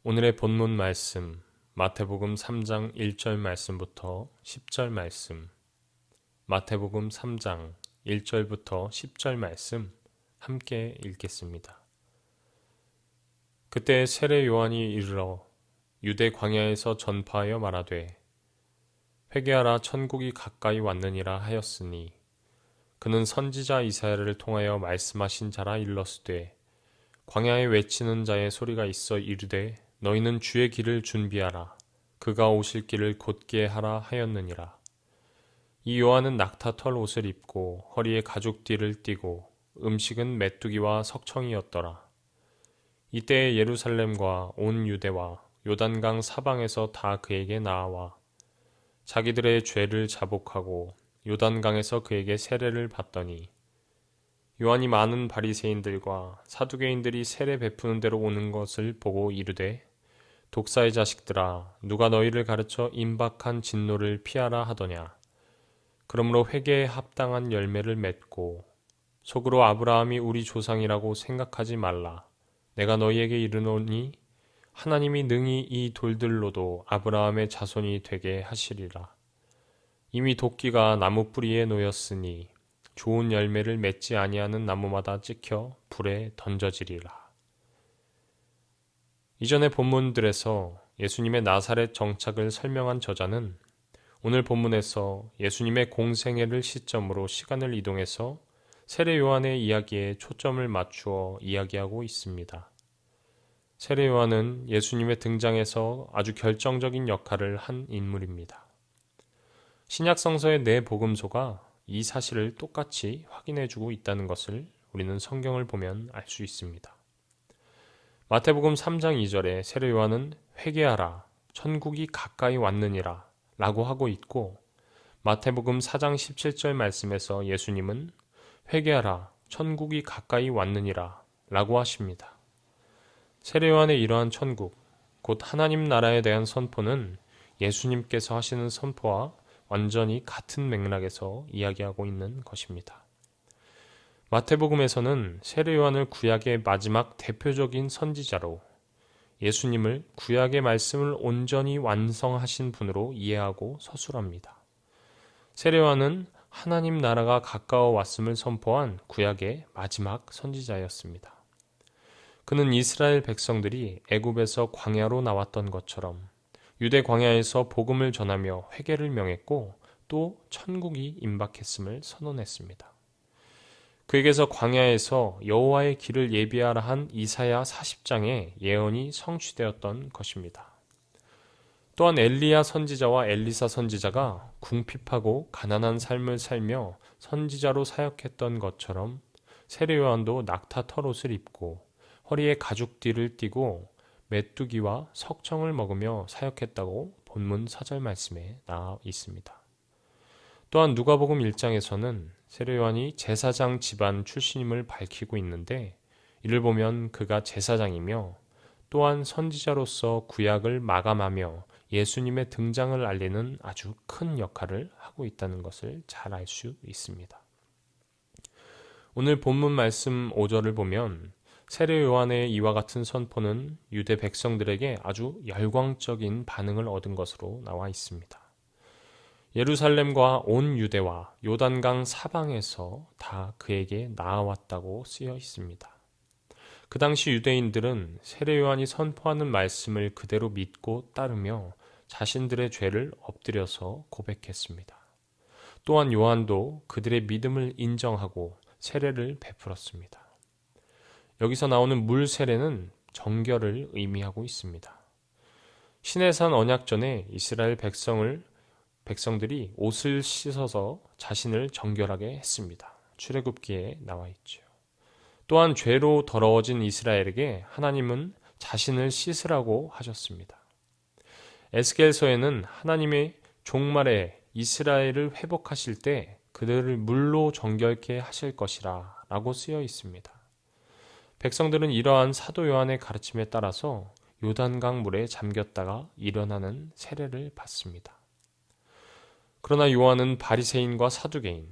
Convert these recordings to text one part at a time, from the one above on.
오늘의 본문 말씀, 마태복음 3장 1절 말씀부터 10절 말씀, 마태복음 3장 1절부터 10절 말씀 함께 읽겠습니다. 그때 세례 요한이 이르러 유대 광야에서 전파하여 말하되 회개하라 천국이 가까이 왔느니라 하였으니 그는 선지자 이사야를 통하여 말씀하신 자라 일렀으되 광야에 외치는 자의 소리가 있어 이르되 너희는 주의 길을 준비하라 그가 오실 길을 곧게 하라 하였느니라. 이 요한은 낙타털 옷을 입고 허리에 가죽띠를 띠고 음식은 메뚜기와 석청이었더라. 이때 예루살렘과 온 유대와 요단강 사방에서 다 그에게 나아와 자기들의 죄를 자복하고 요단강에서 그에게 세례를 받더니 요한이 많은 바리새인들과 사두개인들이 세례 베푸는 데로 오는 것을 보고 이르되 독사의 자식들아 누가 너희를 가르쳐 임박한 진노를 피하라 하더냐. 그러므로 회개에 합당한 열매를 맺고 속으로 아브라함이 우리 조상이라고 생각하지 말라. 내가 너희에게 이르노니 하나님이 능히 이 돌들로도 아브라함의 자손이 되게 하시리라. 이미 도끼가 나무 뿌리에 놓였으니 좋은 열매를 맺지 아니하는 나무마다 찍혀 불에 던져지리라. 이전의 본문들에서 예수님의 나사렛 정착을 설명한 저자는 오늘 본문에서 예수님의 공생애를 시점으로 시간을 이동해서 세례 요한의 이야기에 초점을 맞추어 이야기하고 있습니다. 세례 요한은 예수님의 등장에서 아주 결정적인 역할을 한 인물입니다. 신약 성서의 네 복음서가 이 사실을 똑같이 확인해주고 있다는 것을 우리는 성경을 보면 알 수 있습니다. 마태복음 3장 2절에 세례 요한은 회개하라 천국이 가까이 왔느니라 라고 하고 있고 마태복음 4장 17절 말씀에서 예수님은 회개하라 천국이 가까이 왔느니라 라고 하십니다. 세례 요한의 이러한 천국, 곧 하나님 나라에 대한 선포는 예수님께서 하시는 선포와 완전히 같은 맥락에서 이야기하고 있는 것입니다. 마태복음에서는 세례 요한을 구약의 마지막 대표적인 선지자로 예수님을 구약의 말씀을 온전히 완성하신 분으로 이해하고 서술합니다. 세례 요한은 하나님 나라가 가까워 왔음을 선포한 구약의 마지막 선지자였습니다. 그는 이스라엘 백성들이 애굽에서 광야로 나왔던 것처럼 유대 광야에서 복음을 전하며 회개를 명했고 또 천국이 임박했음을 선언했습니다. 그에게서 광야에서 여호와의 길을 예비하라 한 이사야 40장의 예언이 성취되었던 것입니다. 또한 엘리야 선지자와 엘리사 선지자가 궁핍하고 가난한 삶을 살며 선지자로 사역했던 것처럼 세례 요한도 낙타 털옷을 입고 허리에 가죽띠를 띠고 메뚜기와 석청을 먹으며 사역했다고 본문 4절 말씀에 나와 있습니다. 또한 누가복음 1장에서는 세례 요한이 제사장 집안 출신임을 밝히고 있는데 이를 보면 그가 제사장이며 또한 선지자로서 구약을 마감하며 예수님의 등장을 알리는 아주 큰 역할을 하고 있다는 것을 잘 알 수 있습니다. 오늘 본문 말씀 5절을 보면 세례 요한의 이와 같은 선포는 유대 백성들에게 아주 열광적인 반응을 얻은 것으로 나와 있습니다. 예루살렘과 온 유대와 요단강 사방에서 다 그에게 나아왔다고 쓰여 있습니다. 그 당시 유대인들은 세례 요한이 선포하는 말씀을 그대로 믿고 따르며 자신들의 죄를 엎드려서 고백했습니다. 또한 요한도 그들의 믿음을 인정하고 세례를 베풀었습니다. 여기서 나오는 물 세례는 정결을 의미하고 있습니다. 시내산 언약전에 이스라엘 백성들이 옷을 씻어서 자신을 정결하게 했습니다. 출애굽기에 나와 있죠. 또한 죄로 더러워진 이스라엘에게 하나님은 자신을 씻으라고 하셨습니다. 에스겔서에는 하나님의 종말에 이스라엘을 회복하실 때 그들을 물로 정결케 하실 것이라 라고 쓰여 있습니다. 백성들은 이러한 사도 요한의 가르침에 따라서 요단강 물에 잠겼다가 일어나는 세례를 받습니다. 그러나 요한은 바리새인과 사두개인,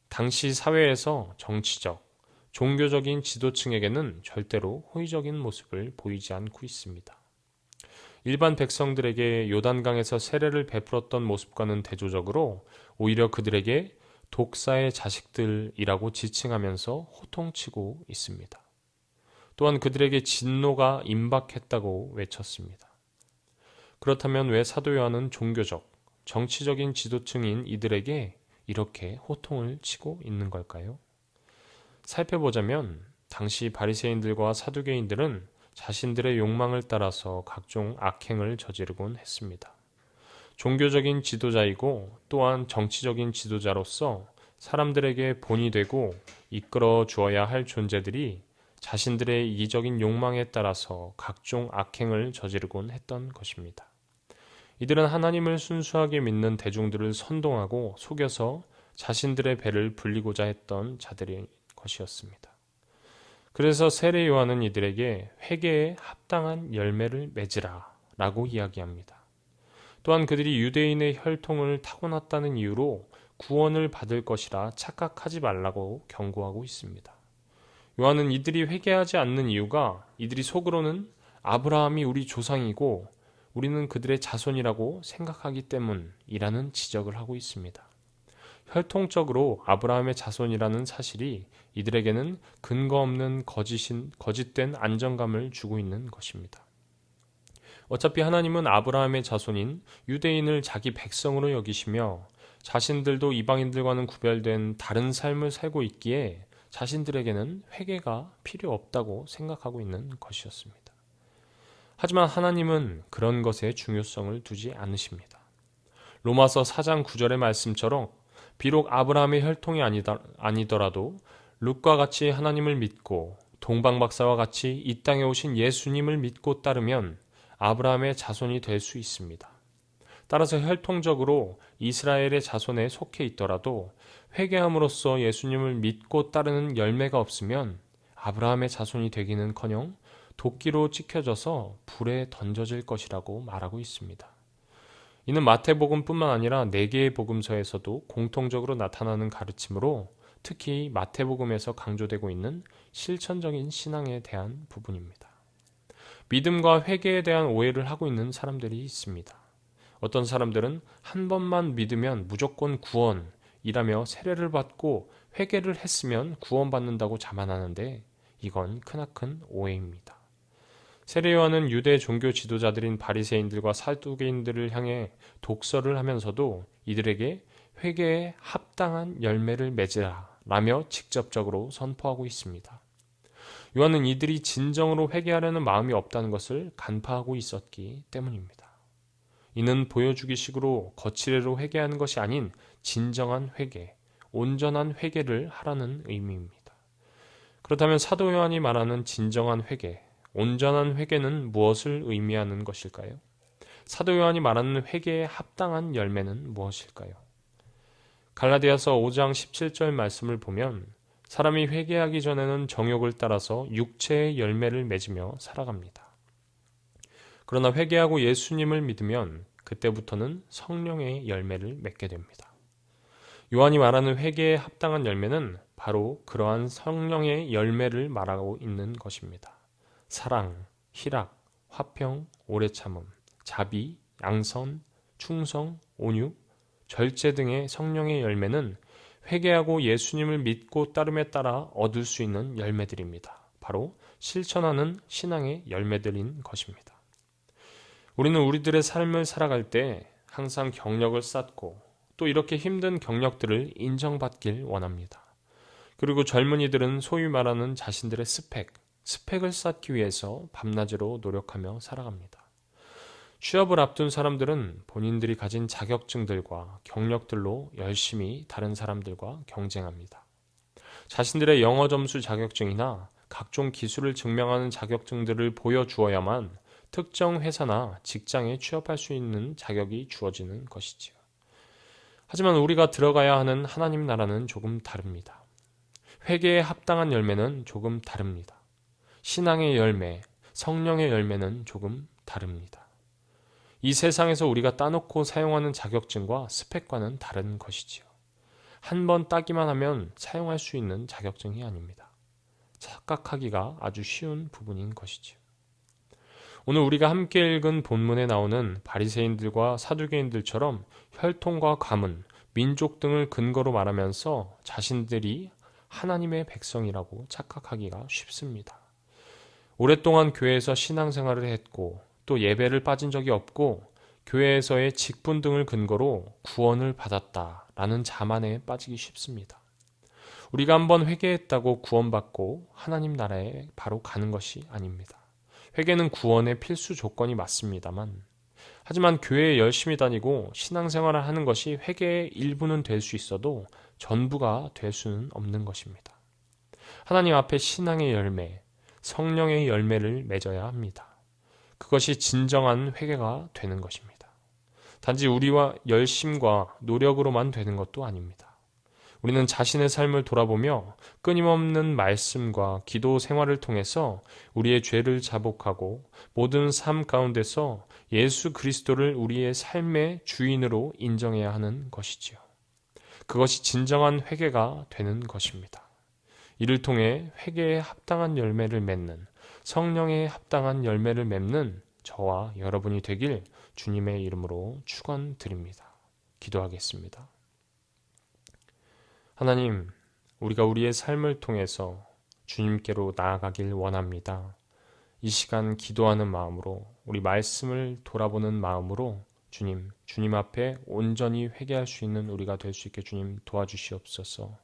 당시 사회에서 정치적, 종교적인 지도층에게는 절대로 호의적인 모습을 보이지 않고 있습니다. 일반 백성들에게 요단강에서 세례를 베풀었던 모습과는 대조적으로 오히려 그들에게 독사의 자식들이라고 지칭하면서 호통치고 있습니다. 또한 그들에게 진노가 임박했다고 외쳤습니다. 그렇다면 왜 사도 요한은 종교적, 정치적인 지도층인 이들에게 이렇게 호통을 치고 있는 걸까요? 살펴보자면 당시 바리새인들과 사두개인들은 자신들의 욕망을 따라서 각종 악행을 저지르곤 했습니다. 종교적인 지도자이고 또한 정치적인 지도자로서 사람들에게 본이 되고 이끌어 주어야 할 존재들이 자신들의 이기적인 욕망에 따라서 각종 악행을 저지르곤 했던 것입니다. 이들은 하나님을 순수하게 믿는 대중들을 선동하고 속여서 자신들의 배를 불리고자 했던 자들의 것이었습니다. 그래서 세례 요한은 이들에게 회개에 합당한 열매를 맺으라 라고 이야기합니다. 또한 그들이 유대인의 혈통을 타고났다는 이유로 구원을 받을 것이라 착각하지 말라고 경고하고 있습니다. 요한은 이들이 회개하지 않는 이유가 이들이 속으로는 아브라함이 우리 조상이고 우리는 그들의 자손이라고 생각하기 때문이라는 지적을 하고 있습니다. 혈통적으로 아브라함의 자손이라는 사실이 이들에게는 근거 없는 거짓된 안정감을 주고 있는 것입니다. 어차피 하나님은 아브라함의 자손인 유대인을 자기 백성으로 여기시며 자신들도 이방인들과는 구별된 다른 삶을 살고 있기에 자신들에게는 회개가 필요 없다고 생각하고 있는 것이었습니다. 하지만 하나님은 그런 것에 중요성을 두지 않으십니다. 로마서 4장 9절의 말씀처럼 비록 아브라함의 혈통이 아니더라도 룻과 같이 하나님을 믿고 동방박사와 같이 이 땅에 오신 예수님을 믿고 따르면 아브라함의 자손이 될 수 있습니다. 따라서 혈통적으로 이스라엘의 자손에 속해 있더라도 회개함으로써 예수님을 믿고 따르는 열매가 없으면 아브라함의 자손이 되기는커녕 도끼로 찍혀져서 불에 던져질 것이라고 말하고 있습니다. 이는 마태복음뿐만 아니라 4개의 복음서에서도 공통적으로 나타나는 가르침으로 특히 마태복음에서 강조되고 있는 실천적인 신앙에 대한 부분입니다. 믿음과 회개에 대한 오해를 하고 있는 사람들이 있습니다. 어떤 사람들은 한 번만 믿으면 무조건 구원이라며 세례를 받고 회개를 했으면 구원받는다고 자만하는데 이건 크나큰 오해입니다. 세례 요한은 유대 종교 지도자들인 바리새인들과 사두개인들을 향해 독설을 하면서도 이들에게 회개에 합당한 열매를 맺으라 라며 직접적으로 선포하고 있습니다. 요한은 이들이 진정으로 회개하려는 마음이 없다는 것을 간파하고 있었기 때문입니다. 이는 보여주기식으로 거칠애로 회개하는 것이 아닌 진정한 회개, 온전한 회개를 하라는 의미입니다. 그렇다면 사도 요한이 말하는 진정한 회개, 온전한 회개는 무엇을 의미하는 것일까요? 사도 요한이 말하는 회개에 합당한 열매는 무엇일까요? 갈라디아서 5장 17절 말씀을 보면 사람이 회개하기 전에는 정욕을 따라서 육체의 열매를 맺으며 살아갑니다. 그러나 회개하고 예수님을 믿으면 그때부터는 성령의 열매를 맺게 됩니다. 요한이 말하는 회개에 합당한 열매는 바로 그러한 성령의 열매를 말하고 있는 것입니다. 사랑, 희락, 화평, 오래 참음, 자비, 양선, 충성, 온유, 절제 등의 성령의 열매는 회개하고 예수님을 믿고 따름에 따라 얻을 수 있는 열매들입니다. 바로 실천하는 신앙의 열매들인 것입니다. 우리는 우리들의 삶을 살아갈 때 항상 경력을 쌓고 또 이렇게 힘든 경력들을 인정받길 원합니다. 그리고 젊은이들은 소위 말하는 자신들의 스펙을 쌓기 위해서 밤낮으로 노력하며 살아갑니다. 취업을 앞둔 사람들은 본인들이 가진 자격증들과 경력들로 열심히 다른 사람들과 경쟁합니다. 자신들의 영어 점수 자격증이나 각종 기술을 증명하는 자격증들을 보여주어야만 특정 회사나 직장에 취업할 수 있는 자격이 주어지는 것이지요. 하지만 우리가 들어가야 하는 하나님 나라는 조금 다릅니다. 회개에 합당한 열매는 조금 다릅니다. 신앙의 열매, 성령의 열매는 조금 다릅니다. 이 세상에서 우리가 따놓고 사용하는 자격증과 스펙과는 다른 것이지요. 한 번 따기만 하면 사용할 수 있는 자격증이 아닙니다. 착각하기가 아주 쉬운 부분인 것이지요. 오늘 우리가 함께 읽은 본문에 나오는 바리새인들과 사두개인들처럼 혈통과 가문, 민족 등을 근거로 말하면서 자신들이 하나님의 백성이라고 착각하기가 쉽습니다. 오랫동안 교회에서 신앙생활을 했고 또 예배를 빠진 적이 없고 교회에서의 직분 등을 근거로 구원을 받았다라는 자만에 빠지기 쉽습니다. 우리가 한번 회개했다고 구원받고 하나님 나라에 바로 가는 것이 아닙니다. 회개는 구원의 필수 조건이 맞습니다만, 하지만 교회에 열심히 다니고 신앙생활을 하는 것이 회개의 일부는 될 수 있어도 전부가 될 수는 없는 것입니다. 하나님 앞에 신앙의 열매, 성령의 열매를 맺어야 합니다. 그것이 진정한 회개가 되는 것입니다. 단지 우리와 열심과 노력으로만 되는 것도 아닙니다. 우리는 자신의 삶을 돌아보며 끊임없는 말씀과 기도 생활을 통해서 우리의 죄를 자복하고 모든 삶 가운데서 예수 그리스도를 우리의 삶의 주인으로 인정해야 하는 것이지요. 그것이 진정한 회개가 되는 것입니다. 이를 통해 회개에 합당한 열매를 맺는, 성령에 합당한 열매를 맺는 저와 여러분이 되길 주님의 이름으로 축원드립니다. 기도하겠습니다. 하나님, 우리가 우리의 삶을 통해서 주님께로 나아가길 원합니다. 이 시간 기도하는 마음으로, 우리 말씀을 돌아보는 마음으로 주님 앞에 온전히 회개할 수 있는 우리가 될 수 있게 주님 도와주시옵소서.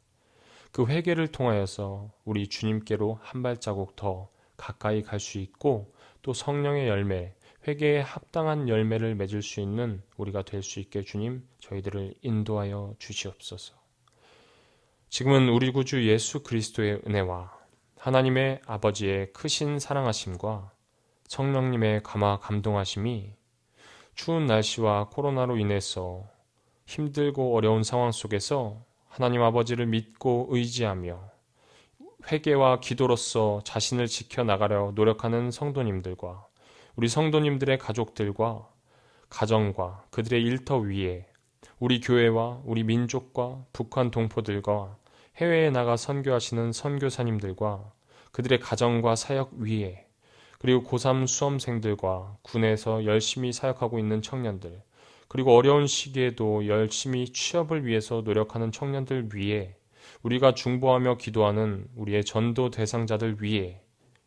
그 회개를 통하여서 우리 주님께로 한 발자국 더 가까이 갈 수 있고 또 성령의 열매, 회개에 합당한 열매를 맺을 수 있는 우리가 될 수 있게 주님 저희들을 인도하여 주시옵소서. 지금은 우리 구주 예수 그리스도의 은혜와 하나님의 아버지의 크신 사랑하심과 성령님의 감화 감동하심이 추운 날씨와 코로나로 인해서 힘들고 어려운 상황 속에서 하나님 아버지를 믿고 의지하며 회개와 기도로서 자신을 지켜나가려 노력하는 성도님들과 우리 성도님들의 가족들과 가정과 그들의 일터 위에 우리 교회와 우리 민족과 북한 동포들과 해외에 나가 선교하시는 선교사님들과 그들의 가정과 사역 위에 그리고 고3 수험생들과 군에서 열심히 사역하고 있는 청년들 그리고 어려운 시기에도 열심히 취업을 위해서 노력하는 청년들 위에 우리가 중보하며 기도하는 우리의 전도 대상자들 위에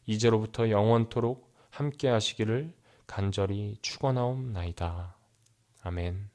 이제로부터 영원토록 함께 하시기를 간절히 축원하옵나이다. 아멘.